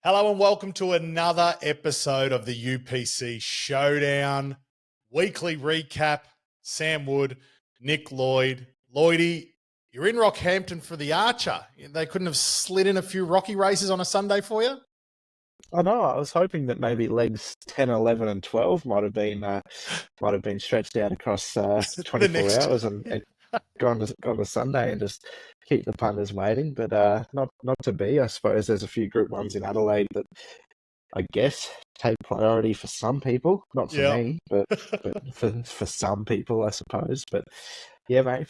Hello and welcome to another episode of the UPC Showdown weekly recap. Sam Wood, Nick Lloyd. Lloydie, you're in Rockhampton for the Archer. They couldn't have slid in a few Rocky races on a Sunday for you? I know. I was hoping that maybe legs 10, 11, and 12 might have been stretched out across 24 hours and gone to Sunday and just keep the punters waiting. But not to be. I suppose there's a few Group 1s in Adelaide that I guess take priority for some people, not for me, but for some people, I suppose. But yeah, mate,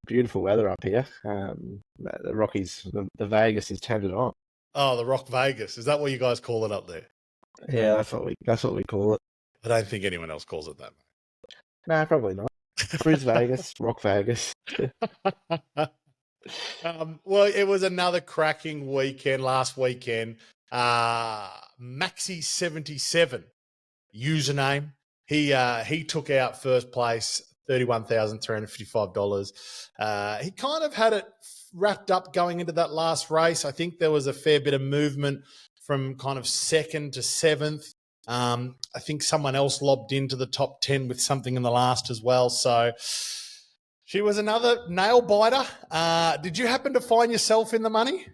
beautiful weather up here. The Rockies, the Vegas is tended on. Oh, the Rock Vegas. Is that what you guys call it up there? Yeah, that's what we call it. I don't think anyone else calls it that. No, probably not. Priz Vegas, Rock Vegas. Well, it was another cracking weekend last weekend. Maxi77 username. He took out first place, $31,355. He kind of had it wrapped up going into that last race. I think there was a fair bit of movement from kind of second to seventh. I think someone else lobbed into the top 10 with something in the last as well. So she was another nail biter. Did you happen to find yourself in the money?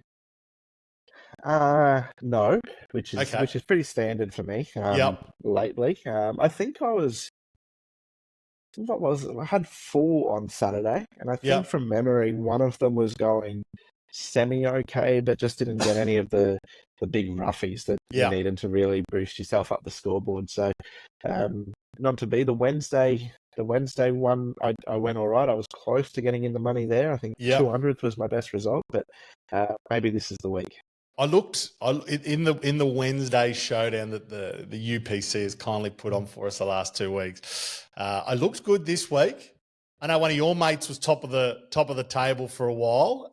No, which is pretty standard for me. Lately, I think I had 4 on Saturday, and I think from memory one of them was going semi-okay, but just didn't get any of the big roughies that you needed to really boost yourself up the scoreboard. So, not to be the Wednesday one, I went all right. I was close to getting in the money there. I think 200th was my best result, but maybe this is the week. I looked in the Wednesday showdown that the UPC has kindly put on for us the last 2 weeks. I looked good this week. I know one of your mates was top of the table for a while.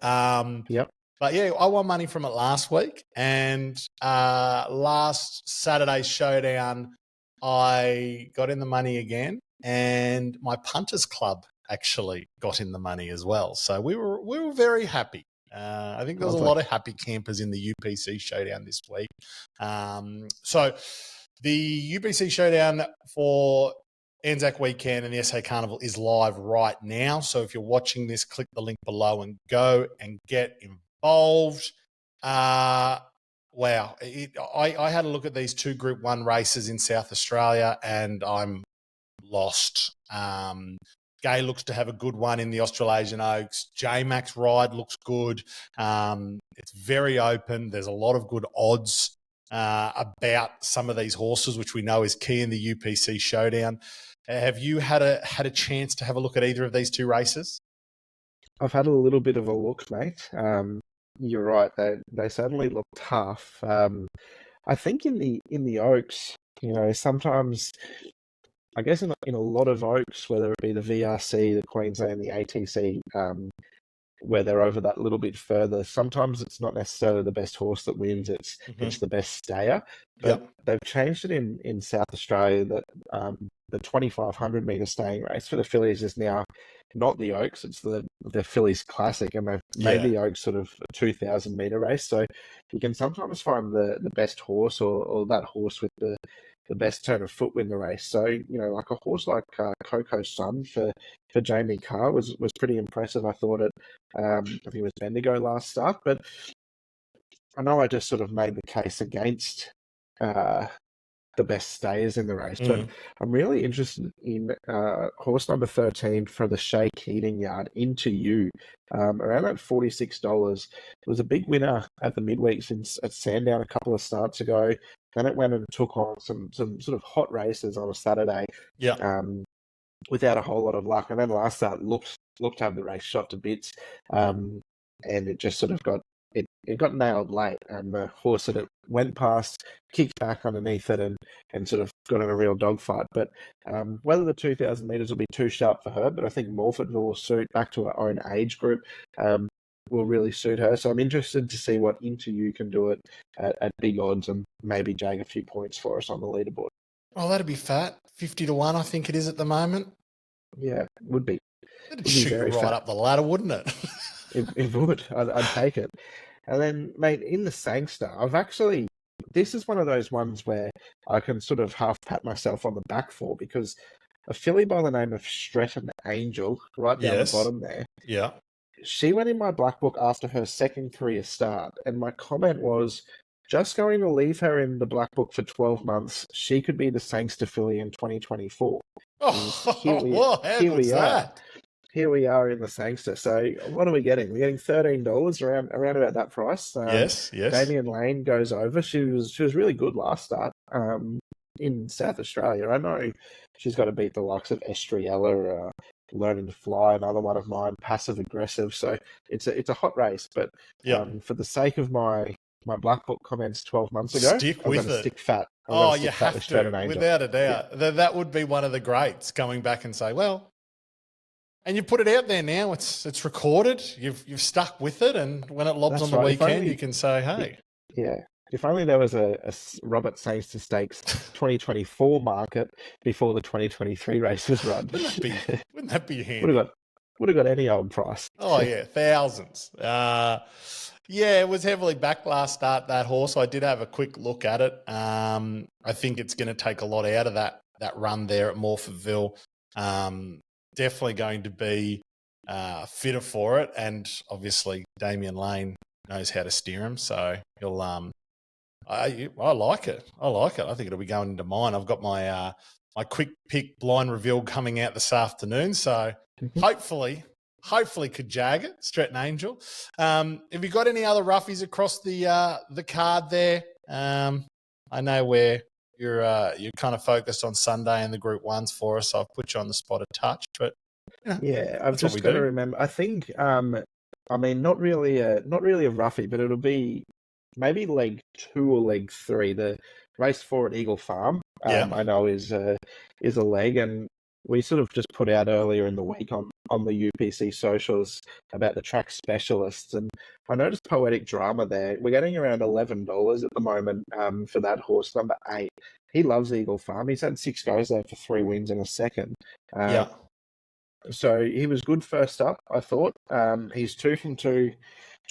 But yeah, I won money from it last week, and last Saturday's showdown, I got in the money again, and my punters club actually got in the money as well. So we were very happy. I think there was a lot of happy campers in the UPC Showdown this week. So the UPC Showdown for Anzac Weekend and the SA Carnival is live right now. So if you're watching this, click the link below and go and get involved. Wow. I had a look at these 2 Group 1 races in South Australia and I'm lost. Gay looks to have a good one in the Australasian Oaks. J-Max ride looks good. It's very open. There's a lot of good odds about some of these horses, which we know is key in the UPC Showdown. Have you had a chance to have a look at either of these 2 races? I've had a little bit of a look, mate. You're right. They certainly look tough. I think in the Oaks, sometimes, I guess in a lot of Oaks, whether it be the VRC, the Queensland, the ATC, where they're over that little bit further, sometimes it's not necessarily the best horse that wins, it's the best stayer. But they've changed it in South Australia that the 2,500 metre staying race for the fillies is now not the Oaks, it's the Fillies Classic, and they've made the Oaks sort of a 2,000 metre race. So you can sometimes find the best horse or that horse with the best turn of foot win the race. So, like a horse like Coco Sun for Jamie Carr was pretty impressive. I thought I think it was Bendigo last start, but I know I just sort of made the case against the best stayers in the race, but I'm really interested in horse number 13 for the Shea Keating Yard, Into You, around that $46. It was a big winner at the midweek at Sandown a couple of starts ago. Then it went and took on some sort of hot races on a Saturday, without a whole lot of luck. And then last start looked to have the race shot to bits, and it just sort of got nailed late. And the horse that it went past kicked back underneath it and sort of got in a real dogfight. But whether the 2,000 metres will be too sharp for her, but I think Morfordville will suit back to her own age group. Will really suit her. So I'm interested to see what Into You can do it at big odds and maybe jag a few points for us on the leaderboard. Oh, that'd be fat. 50 to 1, I think it is at the moment. Yeah, would be. It'd shoot you right up the ladder, wouldn't it? It would. I'd take it. And then, mate, in the Sangster, I've actually this is one of those ones where I can sort of half pat myself on the back for, because a filly by the name of Stretton Angel, right down the Yes. bottom there, Yeah. she went in my black book after her second career start, and my comment was, just going to leave her in the black book for 12 months. She could be the Sangster filly in 2024. And Oh, well, how here good's we are. that? Here we are in the Sangster. So what are we getting? We're getting $13 around about that price. Yes, yes. Damian Lane goes over. She was really good last start in South Australia. I know she's got to beat the likes of Estriella, Learning to Fly, another one of mine, Passive Aggressive. So it's a hot race. But Yeah. for the sake of my black book comments 12 months ago, Stick I'm going with to it. stick fat. I'm going Oh, to you stick fat with have to, Stratton Angel. without a Yeah. doubt. That would be one of the greats, coming back and say, well, and you put it out there now. It's recorded. You've stuck with it, and when it lobs That's on the right. If weekend, only, you can say, hey. yeah. If only there was a Robert Sangster Stakes 2024 market before the 2023 races run. Wouldn't that be would handy? have got any old price. Oh yeah, thousands. Yeah, it was heavily back last start, that horse. I did have a quick look at it. I think it's going to take a lot out of that run there at Morphettville. Definitely going to be fitter for it, and obviously Damian Lane knows how to steer him, so he'll. I like it. I like it. I think it'll be going into mine. I've got my my quick pick blind reveal coming out this afternoon, so hopefully could jag it. Stretton Angel. Have you got any other roughies across the card there? I know where you're kind of focused on Sunday and the Group Ones for us. So I've put you on the spot a touch, but Yeah, I've that's what we just got to do. remember. I think, I mean, not really a roughie, but it'll be maybe leg 2 or leg 3. The race 4 at Eagle Farm, Yeah. I know is a leg, and we sort of just put out earlier in the week on the UPC socials about the track specialists, and I noticed Poetic Drama there. We're getting around $11 at the moment for that horse, number 8. He loves Eagle Farm. He's had 6 goes there for 3 wins and a second. Yeah. So he was good first up, I thought. He's 2 from 2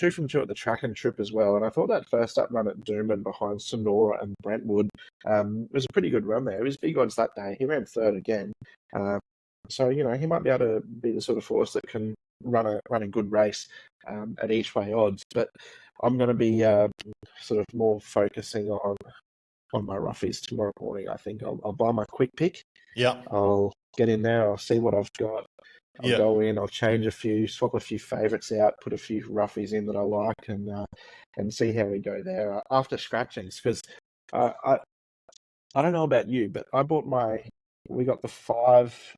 at the track and trip as well. And I thought that first up run at Doomben behind Sonora and Brentwood was a pretty good run there. He was big odds that day. He ran third again. So, you know, he might be able to be the sort of horse that can run a good race at each way odds. But I'm going to be sort of more focusing on my roughies tomorrow morning. I think I'll buy my quick pick. Yeah. I'll get in there. I'll see what I've got. I'll go in. I'll change a few, swap a few favourites out, put a few roughies in that I like, and see how we go there after scratchings. Because I don't know about you, but I bought we got the 5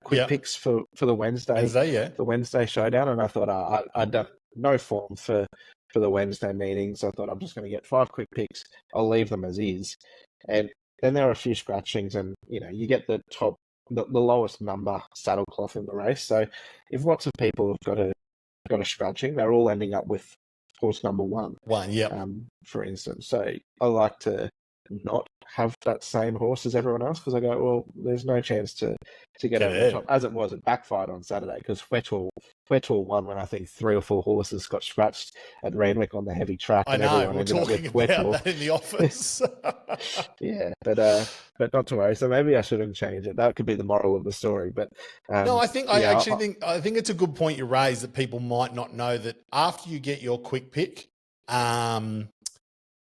quick picks for the Wednesday. The Wednesday showdown, and I thought I'd done no form for the Wednesday meetings. I thought I'm just going to get 5 quick picks. I'll leave them as is, and then there are a few scratchings, and you know you get the lowest number saddlecloth in the race. So if lots of people have got a scratching, they're all ending up with horse number 1. For instance. So I like to not have that same horse as everyone else, because I go, well, there's no chance to get over the top. As it was, it backfired on Saturday, because Wetwell won when I think 3 or 4 horses got scratched at Randwick on the heavy track. I know, we're talking about that in the office. Yeah, but not to worry. So maybe I shouldn't change it. That could be the moral of the story. But no, I think I think it's a good point you raised, that people might not know that after you get your quick pick,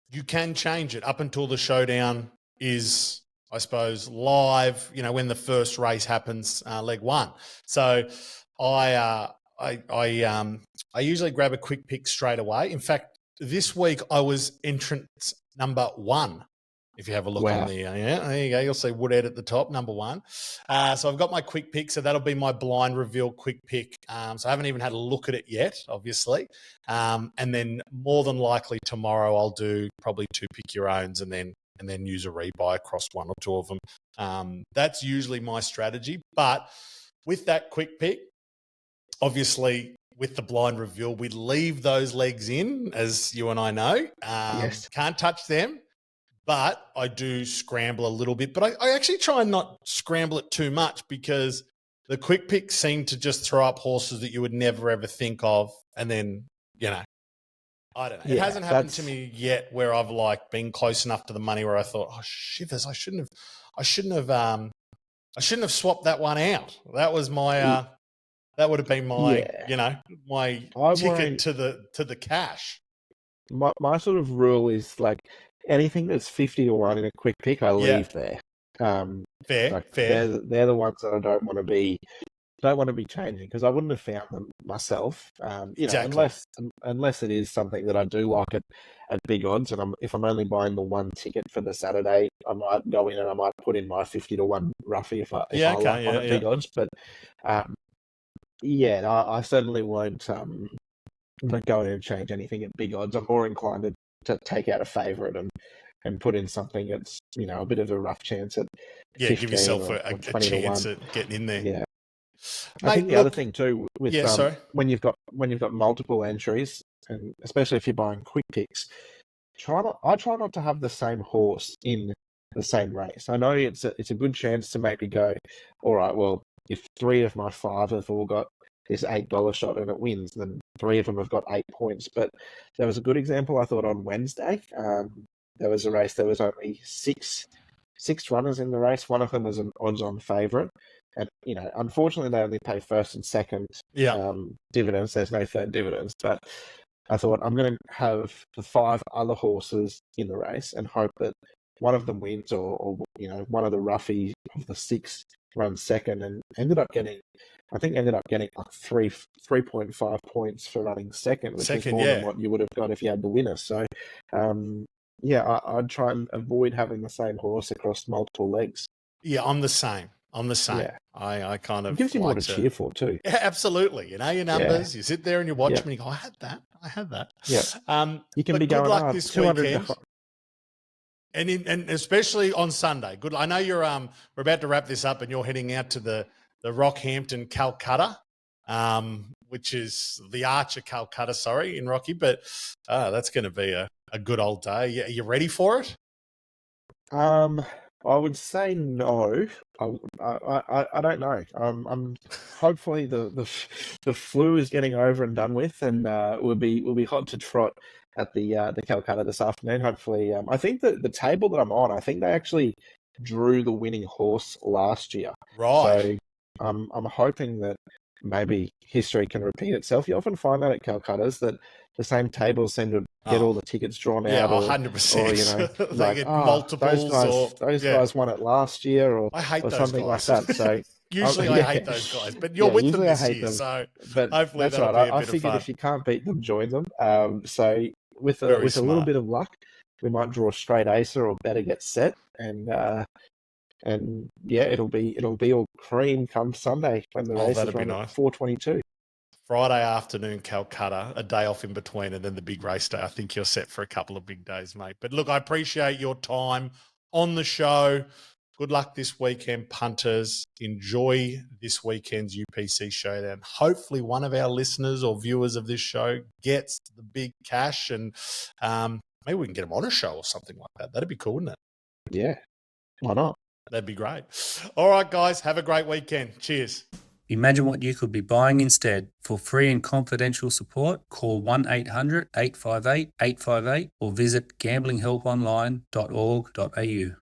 you can change it up until the showdown is, I suppose, live, you know, when the first race happens, leg 1. So I usually grab a quick pick straight away. In fact, this week I was entrance number 1. If you have a look on there you go. You'll see Woodhead at the top, number 1. So I've got my quick pick. So that'll be my blind reveal quick pick. So I haven't even had a look at it yet, obviously. And then more than likely tomorrow I'll do probably 2 pick your owns and then use a rebuy across 1 or 2 of them. That's usually my strategy. But with that quick pick, obviously with the blind reveal, we leave those legs in, as you and I know. Can't touch them. But I do scramble a little bit. But I actually try and not scramble it too much, because the quick picks seem to just throw up horses that you would never, ever think of. And then, you know, I don't know. It Yeah, hasn't happened to me yet where I've like been close enough to the money where I thought, oh shivers, I shouldn't have swapped that one out. That was my that would have been my, yeah. my I ticket won't. to the cash. My sort of rule is like anything that's 50 to 1 in a quick pick, I Yeah. leave there. Fair, Like fair. they're the ones that I don't want to be changing because I wouldn't have found them myself. Exactly. Unless it is something that I do like at big odds, and if I'm only buying the one ticket for the Saturday, I might go in and I might put in my 50 to 1 roughie if Yeah, I okay, like one yeah, at yeah. big odds. But yeah, no, I certainly won't. Don't go in and change anything at big odds. I'm more inclined to take out a favourite and put in something that's a bit of a rough chance at Yeah, give 15 yourself or a 20 to 1. chance at getting in there. Yeah, I Mate, think the other look, thing too with yeah, sorry. when you've got multiple entries, and especially if you're buying quick picks, I try not to have the same horse in the same race. I know it's a good chance to maybe go, all right, well, if 3 of my 5 have all got this $8 shot and it wins, then 3 of them have got 8 points. But there was a good example I thought on Wednesday. There was a race. There was only six runners in the race. One of them was an odds-on favourite, and unfortunately, they only pay first and second Yeah. dividends. There's no third dividends, but I thought I'm going to have the 5 other horses in the race and hope that one of them wins, or one of the roughies of the 6 runs second, and ended up getting like 3.5 points for running second, which is Second, more than yeah. what you would have got if you had the winner. So, I'd try and avoid having the same horse across multiple legs. Yeah, I'm the same. Yeah, I kind it of gives you more like to to. cheer for too. Yeah, absolutely. You know your Yeah, numbers. You sit there and you watch yeah, them and you go, I had that. I had that. yeah. You can be But good going, luck this 200 weekend. And especially on Sunday. Good. I know you're we're about to wrap this up and you're heading out to the Rockhampton Calcutta, which is the Archer Calcutta, sorry, in Rocky. But that's going to be a good old day. Are you ready for it? I would say no. I don't know. I'm hopefully the flu is getting over and done with, and we'll be hot to trot at the Calcutta this afternoon. Hopefully, I think that the table that I'm on, I think they actually drew the winning horse last year. Right. So I'm hoping that maybe history can repeat itself. You often find that at Calcuttas that the same tables seem to get all the tickets drawn Yeah, out, or 100%. They like, get multiples those yeah. guys won it last year, I hate or those something like guys. that. So Usually I hate those guys, but you're with them usually I this hate year, them, so but hopefully that's that'll right. be a I bit of figured fun. if you can't beat them, join them. So with Very a little smart. bit of luck, we might draw straight acer or better get set, and yeah, it'll be all cream come Sunday when the race is That'd be run at nice. 4:22. Friday afternoon, Calcutta, a day off in between, and then the big race day. I think you're set for a couple of big days, mate. But look, I appreciate your time on the show. Good luck this weekend, punters. Enjoy this weekend's UPC Showdown. Hopefully one of our listeners or viewers of this show gets the big cash, and maybe we can get them on a show or something like that. That'd be cool, wouldn't it? Yeah, why not? That'd be great. All right, guys, have a great weekend. Cheers. Imagine what you could be buying instead. For free and confidential support, call 1-800-858-858 or visit gamblinghelponline.org.au.